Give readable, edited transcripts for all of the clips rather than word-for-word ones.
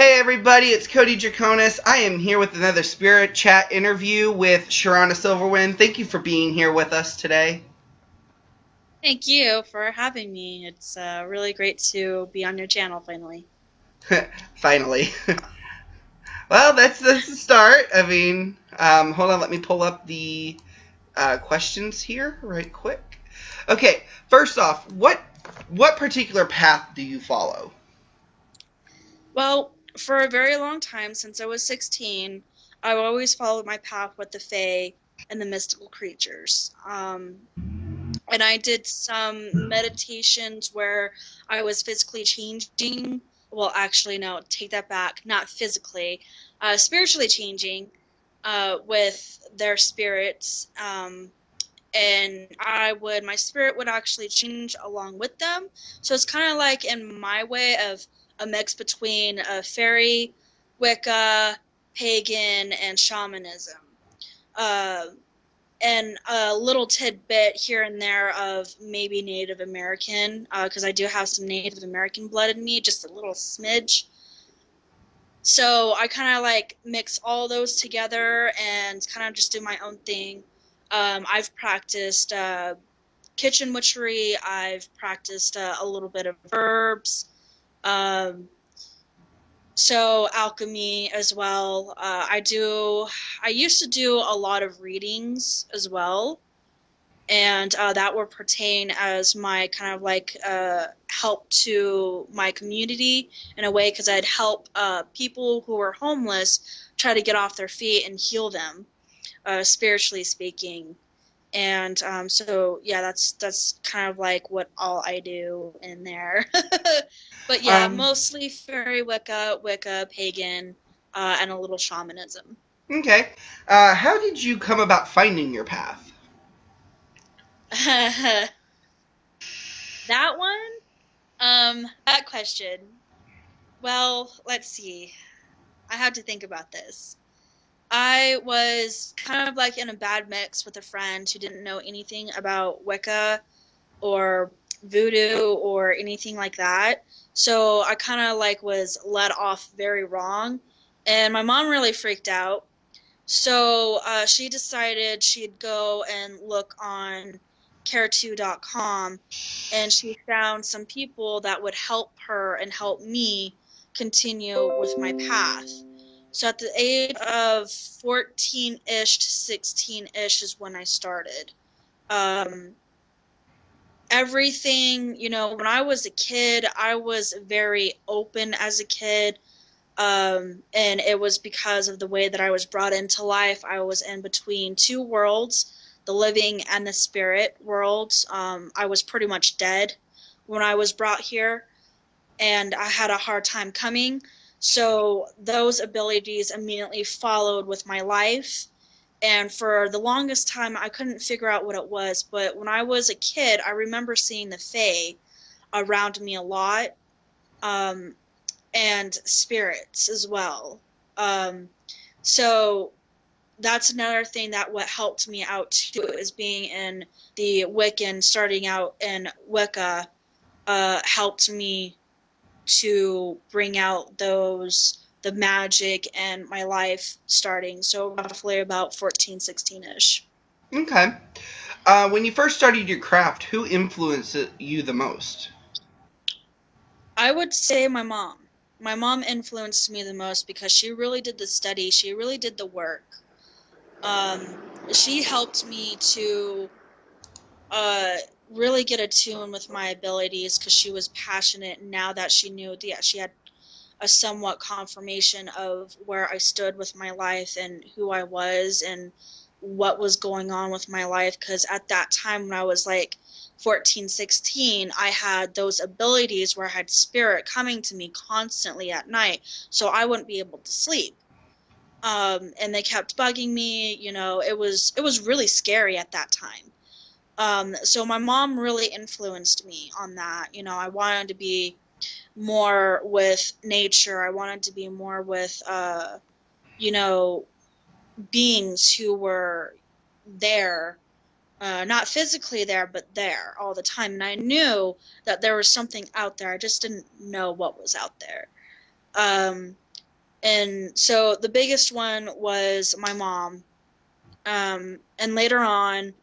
Hey everybody, it's Draconis. I am here with another Spirit Chat interview with Shirana Silverwind. Thank you for being here with us today. Thank you for having me. It's really great to be on your channel finally. Finally. Well, that's the start. Hold on, let me pull up the questions here right quick. Okay, first off, what particular path do you follow? Well, for a very long time, since I was 16, I've always followed my path with the Fae and the mystical creatures. And I did some meditations where I was physically changing. Well, actually, no, take that back. Not physically, spiritually changing with their spirits. And my spirit would actually change along with them. So it's kind of like, in my way, of a mix between fairy, Wicca, pagan, and shamanism. Uh, and a little tidbit here and there of maybe Native American, because I do have some Native American blood in me, just a little smidge. So I kind of like mix all those together and kind of just do my own thing. I've practiced kitchen witchery. I've practiced a little bit of herbs. Um, so alchemy as well. I used to do a lot of readings as well. And that would pertain as my kind of like help to my community in a way, because I'd help people who are homeless try to get off their feet and heal them, spiritually speaking. And so yeah, that's kind of like what all I do in there. But yeah, Um, mostly fairy Wicca, pagan, and a little shamanism. okay. How did you come about finding your path? That one, that question. Well, let's see. I have to think about this. I was kind of like in a bad mix with a friend who didn't know anything about Wicca or voodoo or anything like that. So I kind of like was led off very wrong. And my mom really freaked out. So she decided she'd go and look on care2.com, and she found some people that would help her and help me continue with my path. So at the age of 14-ish to 16-ish is when I started. Um, Everything, when I was a kid, I was very open as a kid. And it was because of the way that I was brought into life. I was in between two worlds, the living and the spirit worlds. I was pretty much dead when I was brought here, and I had a hard time coming. So those abilities immediately followed with my life. And for the longest time, I couldn't figure out what it was. But when I was a kid, I remember seeing the Fae around me a lot. Um, and spirits as well. Um, so that's another thing that what helped me out too, is being in the Wiccan, starting out in Wicca, helped me to bring out the magic and my life starting. So roughly about 14, 16-ish. Okay. When you first started your craft, who influenced you the most? I would say my mom. My mom influenced me the most because she really did the study. She really did the work. She helped me to uh, really get attuned with my abilities because she was passionate. Now that she knew, yeah, she had a somewhat confirmation of where I stood with my life and who I was and what was going on with my life. Because at that time, when I was like 14, 16, I had those abilities where I had spirit coming to me constantly at night, so I wouldn't be able to sleep. And they kept bugging me. It was really scary at that time. So my mom really influenced me on that. I wanted to be more with nature. I wanted to be more with, you know, beings who were there, not physically there, but there all the time. And I knew that there was something out there. I just didn't know what was out there. Um, And so the biggest one was my mom. And later on,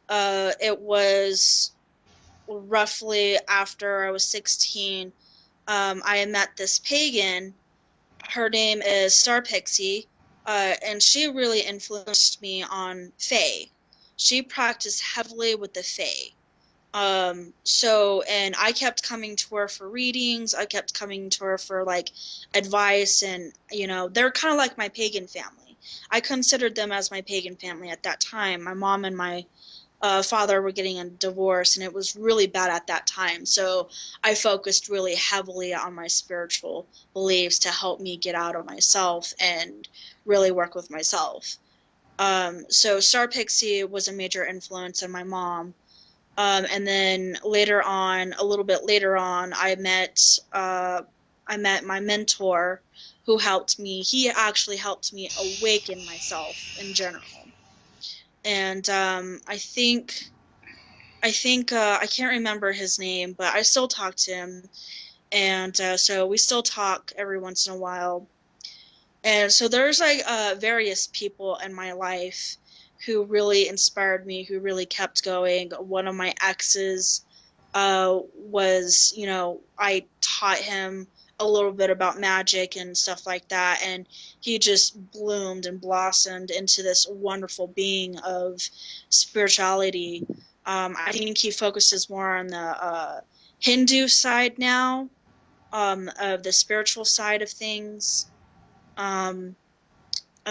it was roughly after I was 16. I had met this pagan. Her name is Star Pixie, and she really influenced me on Fae. She practiced heavily with the Fae. And I kept coming to her for readings. I kept coming to her for like advice, and they're kind of like my pagan family. I considered them as my pagan family at that time. My mom and my father were getting a divorce, and it was really bad at that time. So I focused really heavily on my spiritual beliefs to help me get out of myself and really work with myself. So Star Pixie was a major influence on my mom. And then later on, a little bit later on, I met my mentor, who helped me. He actually helped me awaken myself in general. And I can't remember his name, but I still talk to him, and so we still talk every once in a while. And so there's like various people in my life who really inspired me, who really kept going. One of my exes was, I taught him a little bit about magic and stuff like that, and he just bloomed and blossomed into this wonderful being of spirituality. I think he focuses more on the Hindu side now, of the spiritual side of things. Um,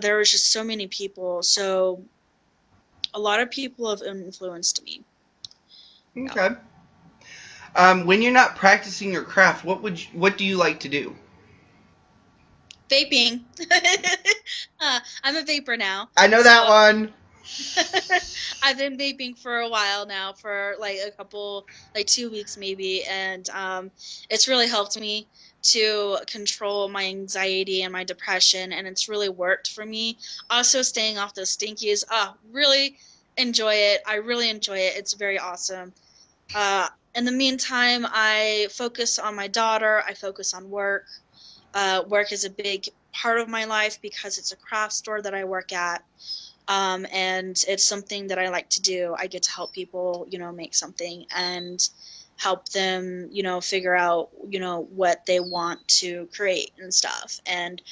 there was just so many people. So a lot of people have influenced me. Okay. When you're not practicing your craft, what do you like to do? Vaping. I'm a vapor now. I know that one. I've been vaping for a while now, for like a couple, like 2 weeks maybe, and it's really helped me to control my anxiety and my depression, and it's really worked for me. Also, staying off those stinkies. Really enjoy it. I really enjoy it. It's very awesome. In the meantime, I focus on my daughter. I focus on work. Work is a big part of my life because it's a craft store that I work at. And it's something that I like to do. I get to help people, make something and help them, figure out, what they want to create and stuff. And,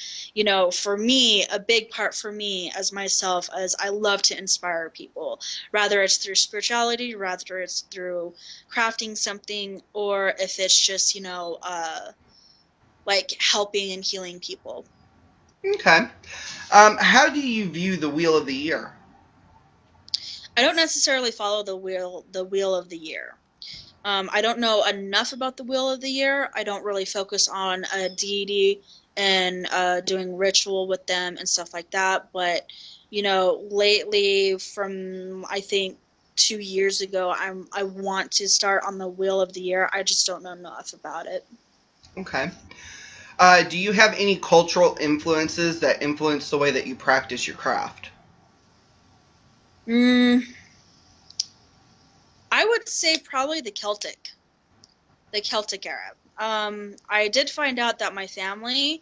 for me, a big part for me as myself is I love to inspire people, rather it's through spirituality, rather it's through crafting something, or if it's just, like helping and healing people. Okay. How do you view the Wheel of the Year? I don't necessarily follow the wheel of the year. I don't know enough about the wheel of the year. I don't really focus on a deity and doing ritual with them and stuff like that. But lately, from I think 2 years ago, I want to start on the wheel of the year. I just don't know enough about it. Okay. Do you have any cultural influences that influence the way that you practice your craft? I would say probably the Celtic era. I did find out that my family,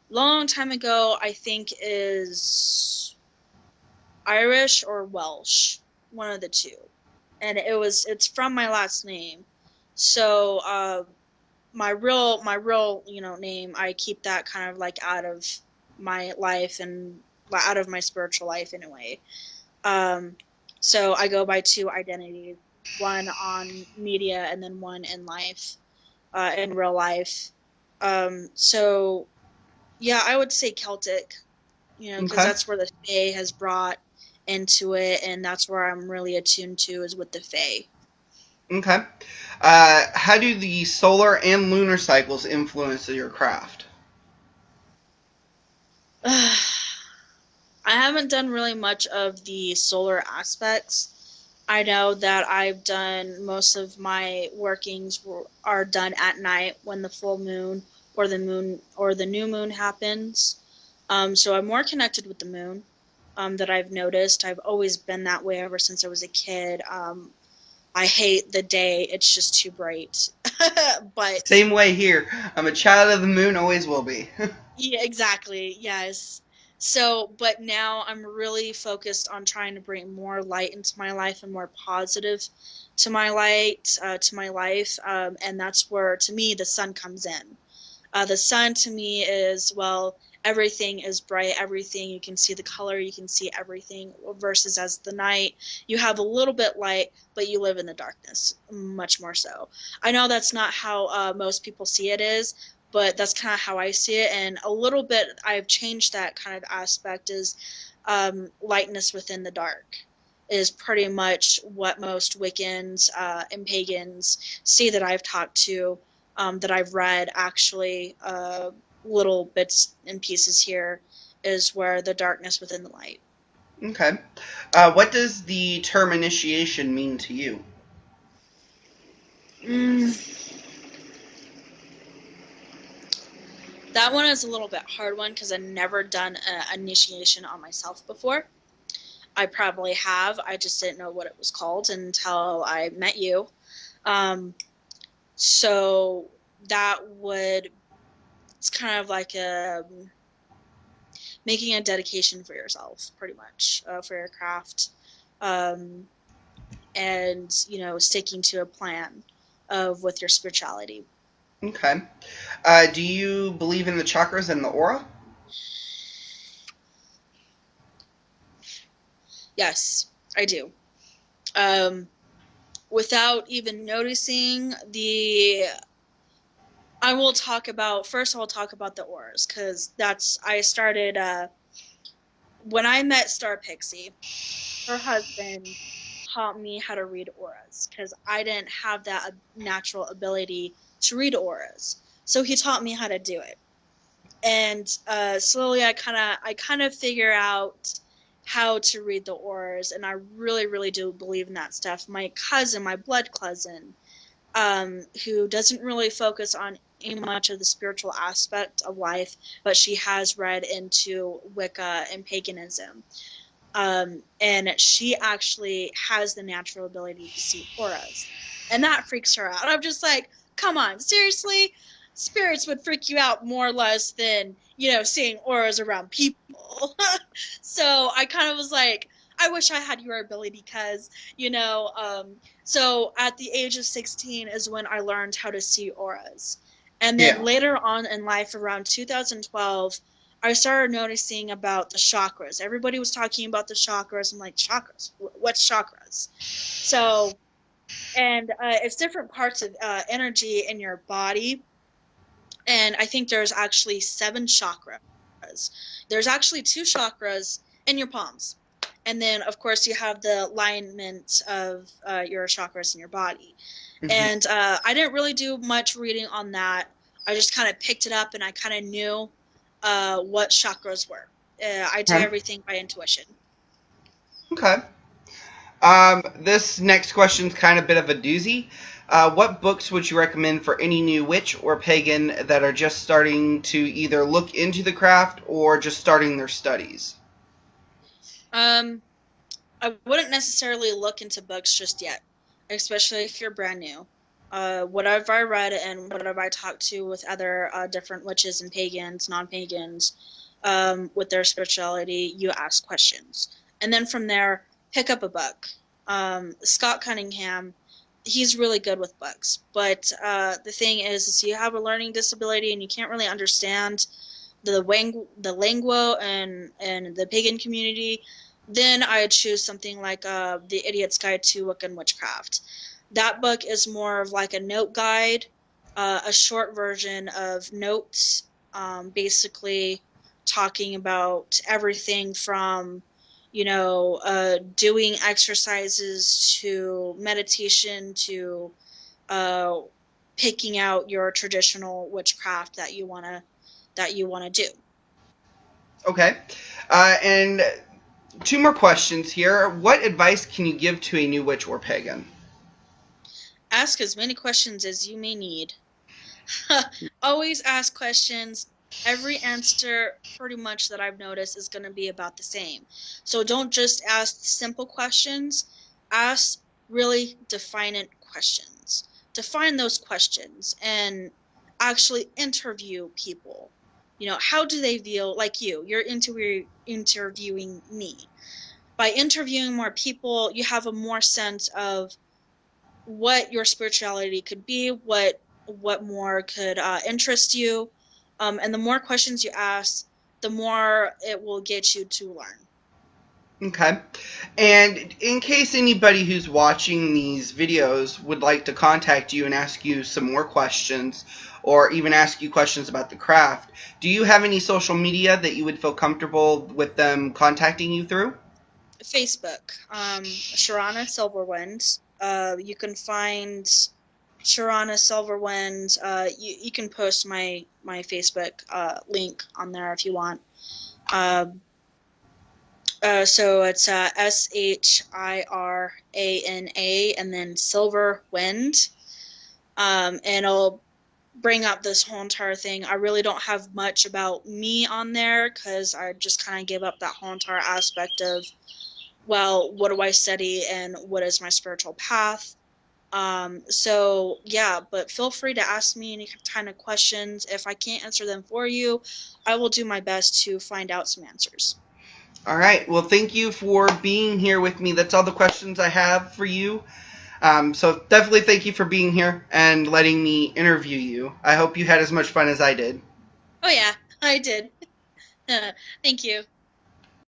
long time ago, I think is Irish or Welsh, one of the two, and it's from my last name. So my real name, I keep that kind of like out of my life and out of my spiritual life anyway. So I go by two identities, one on media and then one in life, in real life. So yeah, I would say Celtic, because Okay. that's where the Fae has brought into it, and that's where I'm really attuned to, is with the Fae. Okay. How do the solar and lunar cycles influence your craft? I haven't done really much of the solar aspects. I know that I've done most of my workings are done at night when the full moon or the new moon happens. So I'm more connected with the moon, that I've noticed. I've always been that way ever since I was a kid. I hate the day. It's just too bright. But Same way here. I'm a child of the moon, always will be. yeah, exactly. Yes. So, but now I'm really focused on trying to bring more light into my life and more positive to my life. And that's where, to me, the sun comes in. The sun to me is, well, everything is bright, everything, you can see the color, you can see everything, versus as the night, you have a little bit light, but you live in the darkness, much more so. I know that's not how most people see it is, but that's kind of how I see it, and a little bit I've changed that kind of aspect is lightness within the dark is pretty much what most Wiccans and pagans see that I've talked to, that I've read, actually, little bits and pieces here, is where the darkness within the light. Okay. What does the term initiation mean to you? Mm, that one is a little bit hard one because I've never done an initiation on myself before. I probably have. I just didn't know what it was called until I met you. So that would, it's kind of like making a dedication for yourself, pretty much, for your craft, um, and sticking to a plan of with your spirituality. Okay. Do you believe in the chakras and the aura? Yes, I do. Um, Without even noticing I will talk about, first I will talk about the auras, because I started, when I met Star Pixie, her husband taught me how to read auras, because I didn't have that natural ability to read auras. So he taught me how to do it. And slowly I kind of figure out how to read the auras, and I really, really do believe in that stuff. My cousin, my blood cousin, who doesn't really focus on much of the spiritual aspect of life, but she has read into Wicca and paganism. And she actually has the natural ability to see auras. And that freaks her out. I'm just like, come on, seriously? Spirits would freak you out more or less than, seeing auras around people. So I kind of was like, I wish I had your ability, because, so at the age of 16 is when I learned how to see auras. And then Yeah. later on in life, around 2012, I started noticing about the chakras. Everybody was talking about the chakras. I'm like, chakras? What's chakras? So, and it's different parts of energy in your body. And I think there's actually 7 chakras. There's actually 2 chakras in your palms. And then, of course, you have the alignment of your chakras in your body. Mm-hmm. And I didn't really do much reading on that. I just kind of picked it up, and I kind of knew what chakras were. I do Okay. everything by intuition. Okay. This next question's kind of a bit of a doozy. What books would you recommend for any new witch or pagan that are just starting to either look into the craft or just starting their studies? I wouldn't necessarily look into books just yet, especially if you're brand new. Whatever I read and whatever I talked to with other different witches and pagans, non-pagans, with their spirituality, you ask questions. And then from there, pick up a book. Scott Cunningham, he's really good with books. But the thing is you have a learning disability and you can't really understand the lingua and the pagan community, then I choose something like The Idiot's Guide to Wiccan Witchcraft. That book is more of like a note guide, a short version of notes, basically talking about everything from, doing exercises to meditation to uh, picking out your traditional witchcraft that you want to do. Okay. And 2 more questions here. What advice can you give to a new witch or pagan? Ask as many questions as you may need. Always ask questions. Every answer, pretty much, that I've noticed is going to be about the same. So don't just ask simple questions. Ask really definite questions. to find those questions and actually interview people. You know, how do they feel? Like you're interviewing me. By interviewing more people, you have a more sense of what your spirituality could be, what more could interest you, and the more questions you ask, the more it will get you to learn. Okay. And in case anybody who's watching these videos would like to contact you and ask you some more questions, or even ask you questions about the craft, do you have any social media that you would feel comfortable with them contacting you through? Facebook, Shirana Silverwind. You can find Shirana Silverwind. You can post my Facebook link on there if you want. So it's Shirana and then Silverwind. And it'll bring up this whole entire thing. I really don't have much about me on there because I just kind of gave up that whole entire aspect of, well, what do I study and what is my spiritual path? So yeah, but feel free to ask me any kind of questions. If I can't answer them for you, I will do my best to find out some answers. All right. Well, thank you for being here with me. That's all the questions I have for you. So definitely thank you for being here and letting me interview you. I hope you had as much fun as I did. Oh yeah, I did. Thank you.